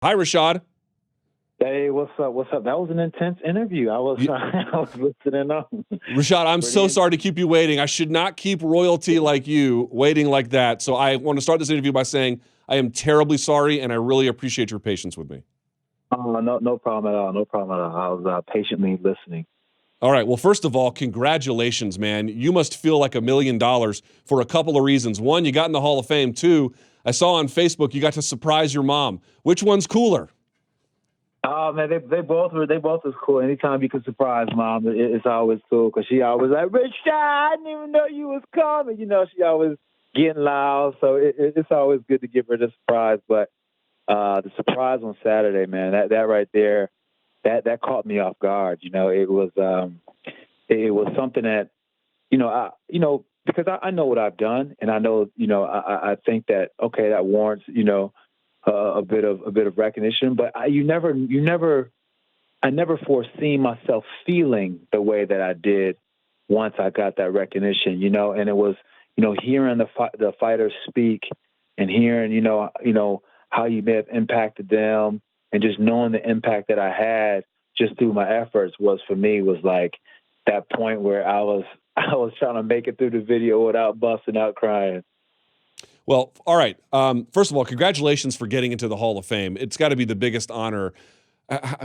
Hi, Rashad. Hey, what's up? What's up? That was an intense interview. I was listening up. Rashad, I'm so sorry to keep you waiting. I should not keep royalty like you waiting like that. So I want to start this interview by saying I am terribly sorry, and I really appreciate your patience with me. No problem at all. No problem at all. I was patiently listening. All right. Well, first of all, congratulations, man. You must feel like $1 million for a couple of reasons. One, you got in the Hall of Fame. Two, I saw on Facebook you got to surprise your mom. Which one's cooler? Oh man, they both was cool. Anytime you can surprise mom, it's always cool because she always like, Rashad, I didn't even know you was coming. You know, she always getting loud, so it's always good to give her the surprise. But the surprise on Saturday, man, that right there, that caught me off guard. You know, it was something that, because I know what I've done, and I know, I think that okay, that warrants, a bit of recognition, but I never foreseen myself feeling the way that I did once I got that recognition, and it was, hearing the fighters speak and hearing, how you may have impacted them and just knowing the impact that I had just through my efforts was like that point where I was trying to make it through the video without busting out crying. Well, all right. First of all, congratulations for getting into the Hall of Fame. It's got to be the biggest honor.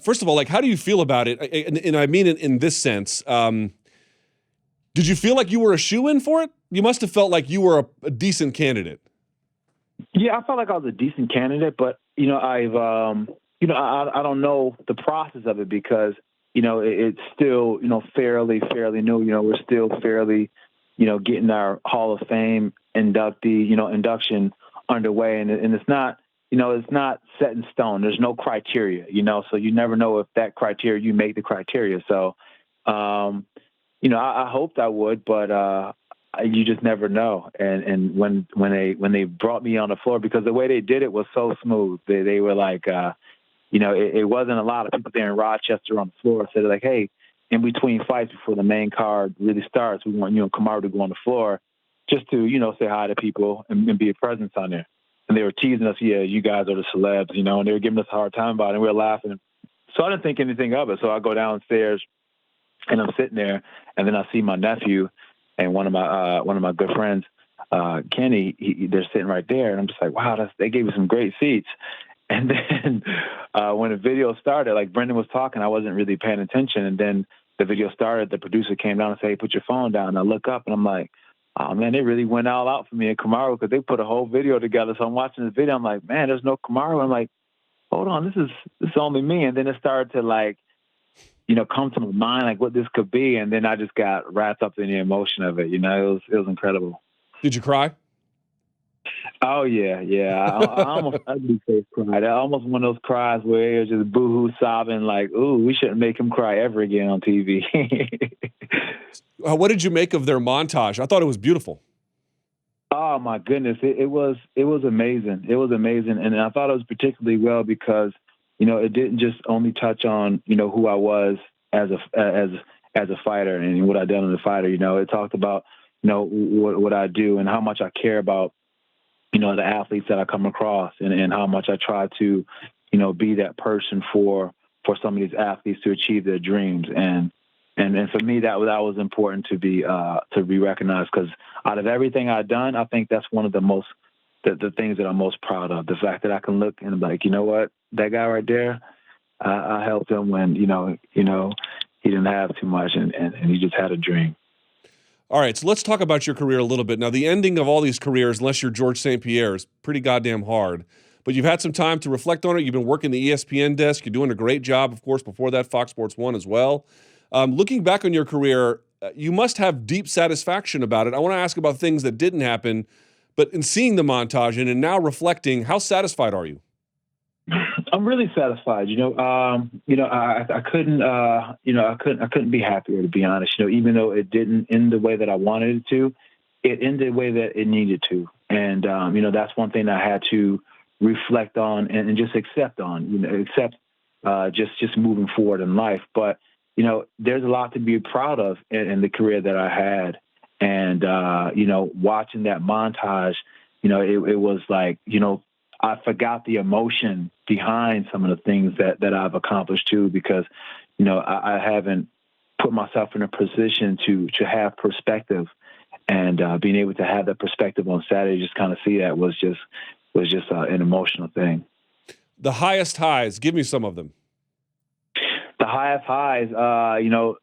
First of all, how do you feel about it? And I mean it in this sense. Did you feel like you were a shoo-in for it? You must have felt like you were a decent candidate. Yeah, I felt like I was a decent candidate, but I don't know the process of it because it's still fairly new. We're still fairly getting our Hall of Fame induction underway, and it's not it's not set in stone. There's no criteria, so you never know if that criteria you make the criteria. So I hoped I would, but you just never know. And when they brought me on the floor, because the way they did it was so smooth, they were like, it wasn't a lot of people there in Rochester on the floor. So they're like, hey, in between fights before the main card really starts, we want Kamaru to go on the floor just to say hi to people and be a presence on there. And they were teasing us, yeah, you guys are the celebs, and they were giving us a hard time about it, and we were laughing. So I didn't think anything of it. So I go downstairs, and I'm sitting there, and then I see my nephew and one of my good friends, Kenny. They're sitting right there, and I'm just like, wow, they gave me some great seats. And then when the video started, like Brendan was talking, I wasn't really paying attention, and then the video started. The producer came down and said, hey, put your phone down. And I look up, and I'm like, oh man, they really went all out for me and Kamaru because they put a whole video together. So I'm watching this video, I'm like, man, there's no Kamaru. I'm like, hold on, this is only me. And then it started to come to my mind like what this could be, and then I just got wrapped up in the emotion of it. It was incredible. Did you cry? Oh yeah. I almost ugly face cried. Almost one of those cries where it was just boohoo sobbing, like, "Ooh, we shouldn't make him cry ever again on TV." What did you make of their montage? I thought it was beautiful. Oh my goodness, it was amazing. It was amazing, and I thought it was particularly well because it didn't just only touch on who I was as a fighter and what I done as a fighter. It talked about what I do and how much I care about the athletes that I come across and how much I try to be that person for some of these athletes to achieve their dreams. And for me, that was important to be recognized, because out of everything I've done, I think that's one of the things that I'm most proud of. The fact that I can look and be like, you know what, that guy right there, I helped him when he didn't have too much and he just had a dream. All right, so let's talk about your career a little bit. Now, the ending of all these careers, unless you're George St. Pierre, is pretty goddamn hard. But you've had some time to reflect on it. You've been working the ESPN desk. You're doing a great job, of course, before that, Fox Sports 1 as well. Looking back on your career, you must have deep satisfaction about it. I want to ask about things that didn't happen, but in seeing the montage and now reflecting, how satisfied are you? I'm really satisfied. I couldn't be happier, to be honest. Even though it didn't end the way that I wanted it to, it ended the way that it needed to. And that's one thing I had to reflect on and just accept just moving forward in life. But there's a lot to be proud of in the career that I had. And watching that montage, it was like, I forgot the emotion behind some of the things that I've accomplished too, because, I haven't put myself in a position to have perspective, and being able to have that perspective on Saturday, just kind of see that was just an emotional thing. The highest highs, give me some of them. The highest highs, no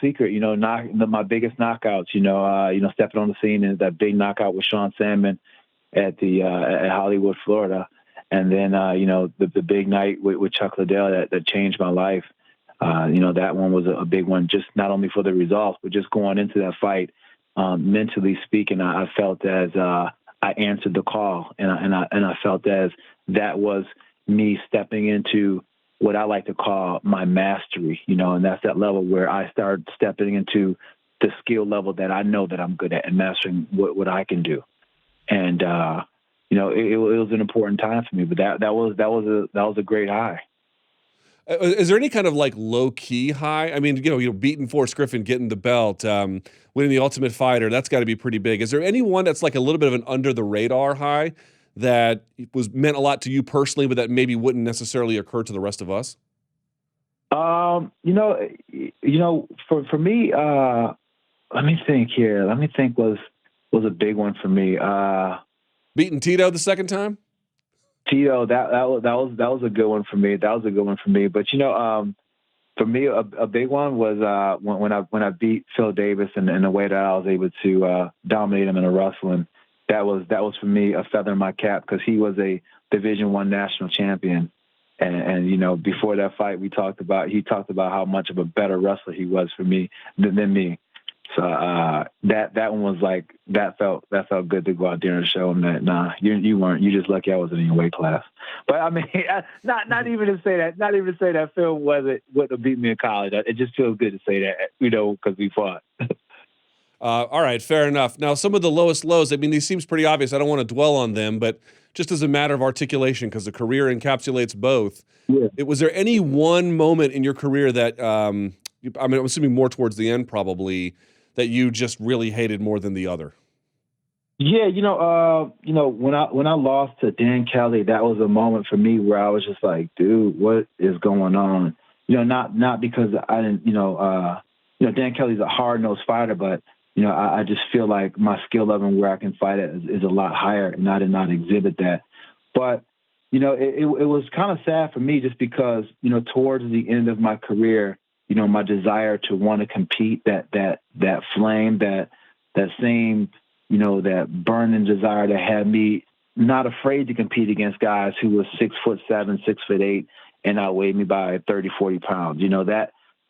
secret, my biggest knockouts, stepping on the scene in that big knockout with Sean Sandman at Hollywood, Florida. And then, the big night with Chuck Liddell that changed my life. That one was a big one, just not only for the results, but just going into that fight, mentally speaking, I felt as I answered the call, and I felt as that was me stepping into what I like to call my mastery, and that's that level where I started stepping into the skill level that I know that I'm good at and mastering what I can do. And, it was an important time for me, but that was a great high. Is there any kind of like low key high? I mean, beating Forrest Griffin, getting the belt, winning the Ultimate Fighter, that's got to be pretty big. Is there any one that's like a little bit of an under the radar high that was meant a lot to you personally, but that maybe wouldn't necessarily occur to the rest of us? For me, let me think here. Was a big one for me. Beating Tito the second time? Tito, that was a good one for me. That was a good one for me. But for me, a big one was when I beat Phil Davis in the way that I was able to dominate him in a wrestling. That was for me a feather in my cap, because he was a Division I national champion, and before that fight he talked about how much of a better wrestler he was for me than me. So that one was like that felt good to go out there and show him that you weren't, you just lucky I wasn't in your weight class. But I mean, not even to say that Phil wouldn't have beat me in college. It just feels good to say that, because we fought. All right, fair enough. Now, some of the lowest lows, I mean, these seems pretty obvious. I don't want to dwell on them, but just as a matter of articulation, because the career encapsulates both. Yeah. Was there any one moment in your career that, I'm assuming more towards the end probably, that you just really hated more than the other? Yeah, when I lost to Dan Kelly, that was a moment for me where I was just like, dude, what is going on? Not because I didn't, Dan Kelly's a hard-nosed fighter, but I just feel like my skill level and where I can fight it is a lot higher, and I did not exhibit that. But, it was kind of sad for me, just because, towards the end of my career, my desire to want to compete, that flame, that same, that burning desire that had me not afraid to compete against guys who were 6'7", 6'8", and outweighed me by 30, 40 pounds.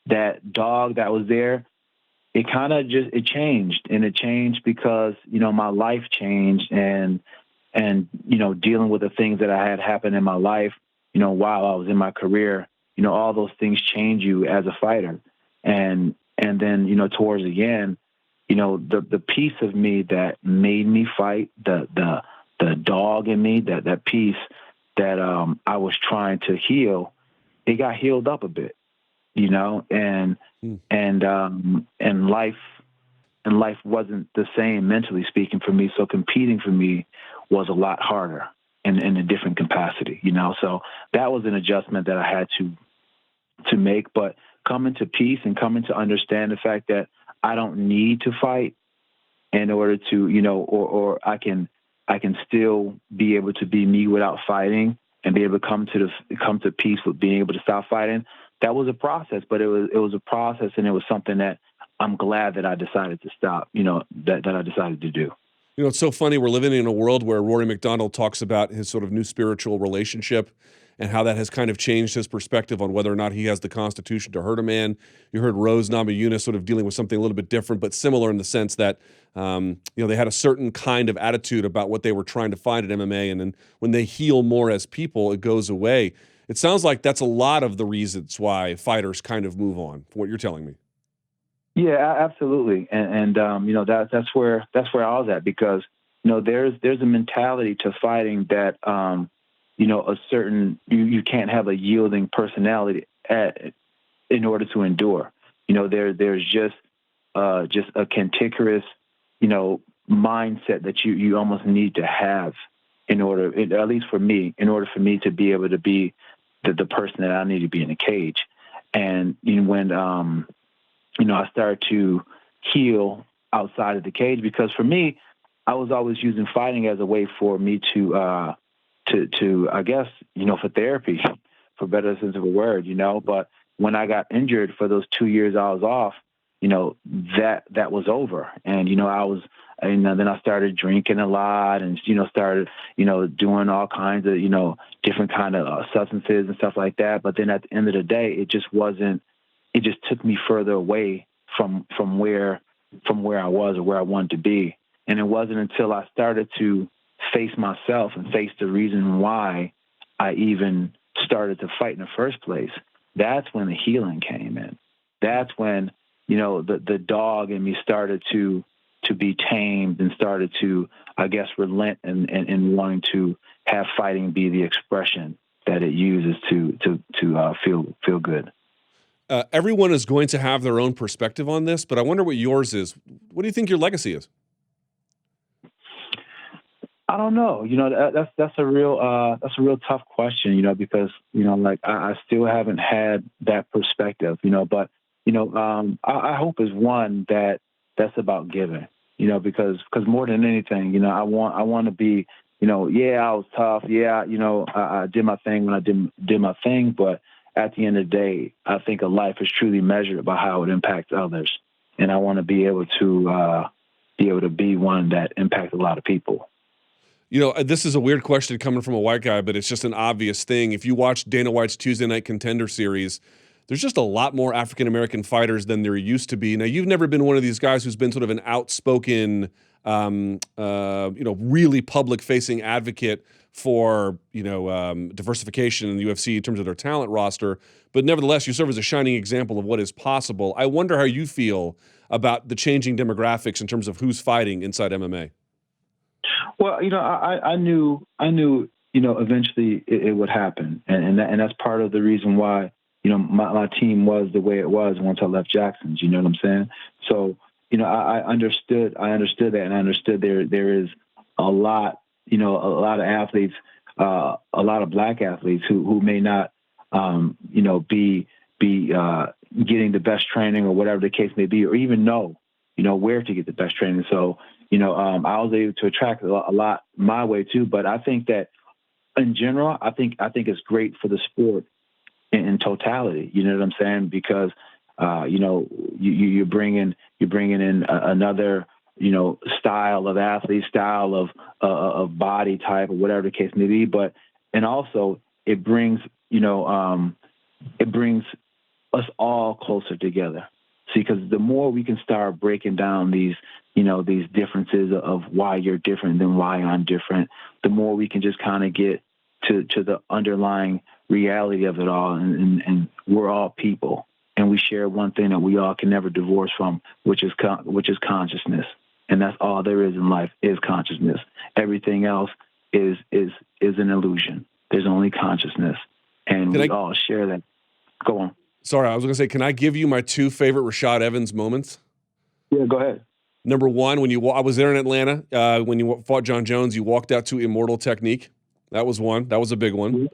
That dog that was there, it kind of it changed, and it changed because, my life changed, and dealing with the things that I had happen in my life, while I was in my career, all those things change you as a fighter. And then, towards the end, the piece of me that made me fight, the dog in me, that piece that I was trying to heal, it got healed up a bit, and life wasn't the same, mentally speaking, for me. So competing for me was a lot harder in a different capacity, So that was an adjustment that I had to make. But coming to peace and coming to understand the fact that I don't need to fight in order to, or I can still be able to be me without fighting, and be able to come to peace with being able to stop fighting. That was a process, but it was a process, and it was something that I'm glad that I decided to stop, that I decided to do. It's so funny. We're living in a world where Rory McDonald talks about his sort of new spiritual relationship and how that has kind of changed his perspective on whether or not he has the constitution to hurt a man. You heard Rose Namajunas sort of dealing with something a little bit different, but similar in the sense that, they had a certain kind of attitude about what they were trying to find at MMA. And then when they heal more as people, it goes away. It sounds like that's a lot of the reasons why fighters kind of move on, from what you're telling me. Yeah, absolutely. And that's where I was at, because, there's a mentality to fighting that, a certain, you can't have a yielding personality in order to endure. There's just a cantankerous, mindset that you almost need to have at least for me, in order for me to be able to be the person that I need to be in the cage. And when I started to heal outside of the cage, because for me, I was always using fighting as a way for me to I guess, for therapy, for better sense of a word, but when I got injured for those 2 years I was off, that was over. And, then I started drinking a lot and, started, doing all kinds of, different kind of substances and stuff like that. But then at the end of the day, it just took me further away from where I was or where I wanted to be. And it wasn't until I started to face myself and face the reason why I even started to fight in the first place. That's when the healing came in. That's when, the dog in me started to be tamed and started to, I guess, relent and wanting to have fighting be the expression that it uses to feel good. Everyone is going to have their own perspective on this, but I wonder what yours is. What do you think your legacy is? I don't know. That's a real tough question, because, I still haven't had that perspective, but, I hope is one that's about giving, because more than anything, I want to be, I was tough. Yeah. I did my thing when I did my thing, but at the end of the day, I think a life is truly measured by how it impacts others. And I want to be able to be one that impacts a lot of people. This is a weird question coming from a white guy, but it's just an obvious thing. If you watch Dana White's Tuesday Night Contender series, there's just a lot more African-American fighters than there used to be. Now, you've never been one of these guys who's been sort of an outspoken, really public-facing advocate for, diversification in the UFC in terms of their talent roster. But nevertheless, you serve as a shining example of what is possible. I wonder how you feel about the changing demographics in terms of who's fighting inside MMA. Well, I knew, eventually it would happen. And that's part of the reason why, my team was the way it was once I left Jackson's, you know what I'm saying? So, I understood that, and I understood there is a lot of athletes, a lot of black athletes who may not, be getting the best training or whatever the case may be, or even know, where to get the best training. So, I was able to attract a lot my way too. But I think that in general, I think it's great for the sport in totality. You know what I'm saying? Because you're bringing in another style of athlete, style of body type, or whatever the case may be. But and also it brings us all closer together. See, because the more we can start breaking down these differences of why you're different than why I'm different, the more we can just kind of get to the underlying reality of it all. And we're all people, and we share one thing that we all can never divorce from, which is consciousness. And that's all there is in life, is consciousness. Everything else is an illusion. There's only consciousness, and we all share that. Go on. Sorry, I was going to say, can I give you my two favorite Rashad Evans moments? Yeah, go ahead. Number one, I was there in Atlanta when you fought John Jones, you walked out to Immortal Technique. That was one. That was a big one.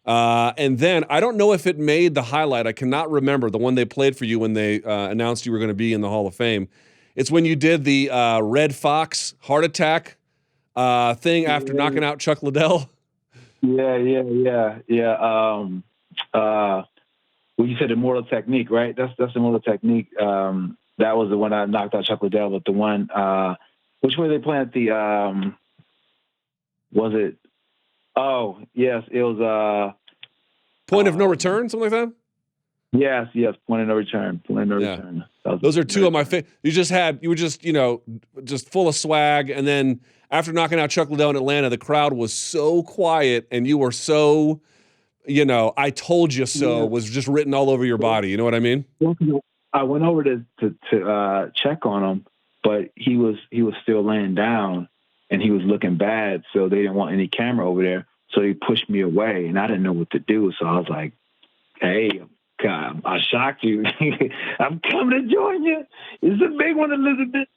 And then I don't know if it made the highlight. I cannot remember the one they played for you when they announced you were going to be in the Hall of Fame. It's when you did the Red Fox heart attack thing after knocking out Chuck Liddell. Yeah. Well, you said Immortal Technique, right? That's Immortal Technique. That was the one I knocked out Chuck Liddell, but the one, which way they playing at the, was it? Oh, yes, it was. Point of no return, something like that? Yes, point of no return. Return. Those are two of my favorite. You were just full of swag. And then after knocking out Chuck Liddell in Atlanta, the crowd was so quiet and you were so, I told you so was just written all over your body. You know what I mean? I went over to check on him, but he was still laying down and he was looking bad. So they didn't want any camera over there. So he pushed me away and I didn't know what to do. So I was like, hey, God, I shocked you. I'm coming to join you. It's a big one, Elizabeth.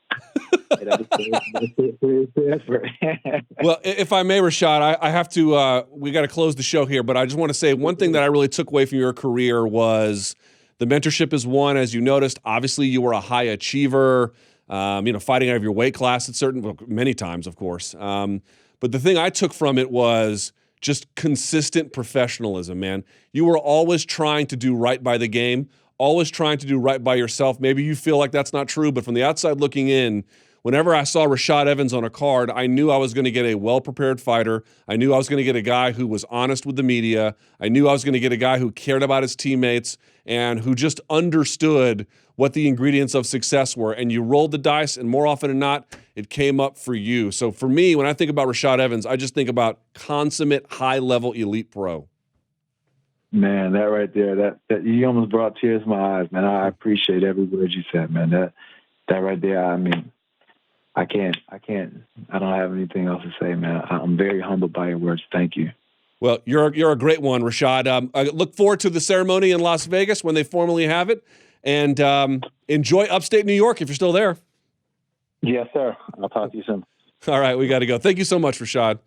Well, if I may, Rashad, I have to. We got to close the show here, but I just want to say one thing that I really took away from your career was the mentorship is one. As you noticed, obviously you were a high achiever. Fighting out of your weight class at many times, of course. But the thing I took from it was just consistent professionalism, man. You were always trying to do right by the game, always trying to do right by yourself. Maybe you feel like that's not true, but from the outside looking in, whenever I saw Rashad Evans on a card, I knew I was going to get a well-prepared fighter. I knew I was going to get a guy who was honest with the media. I knew I was going to get a guy who cared about his teammates and who just understood what the ingredients of success were. And you rolled the dice, and more often than not, it came up for you. So for me, when I think about Rashad Evans, I just think about consummate, high-level elite pro. Man, that right there, that you almost brought tears to my eyes, man. I appreciate every word you said, man. That right there, I mean, I don't have anything else to say, man. I'm very humbled by your words. Thank you. Well, you're a great one, Rashad. I look forward to the ceremony in Las Vegas when they formally have it. And enjoy upstate New York if you're still there. Yes, sir. I'll talk to you soon. All right, we got to go. Thank you so much, Rashad.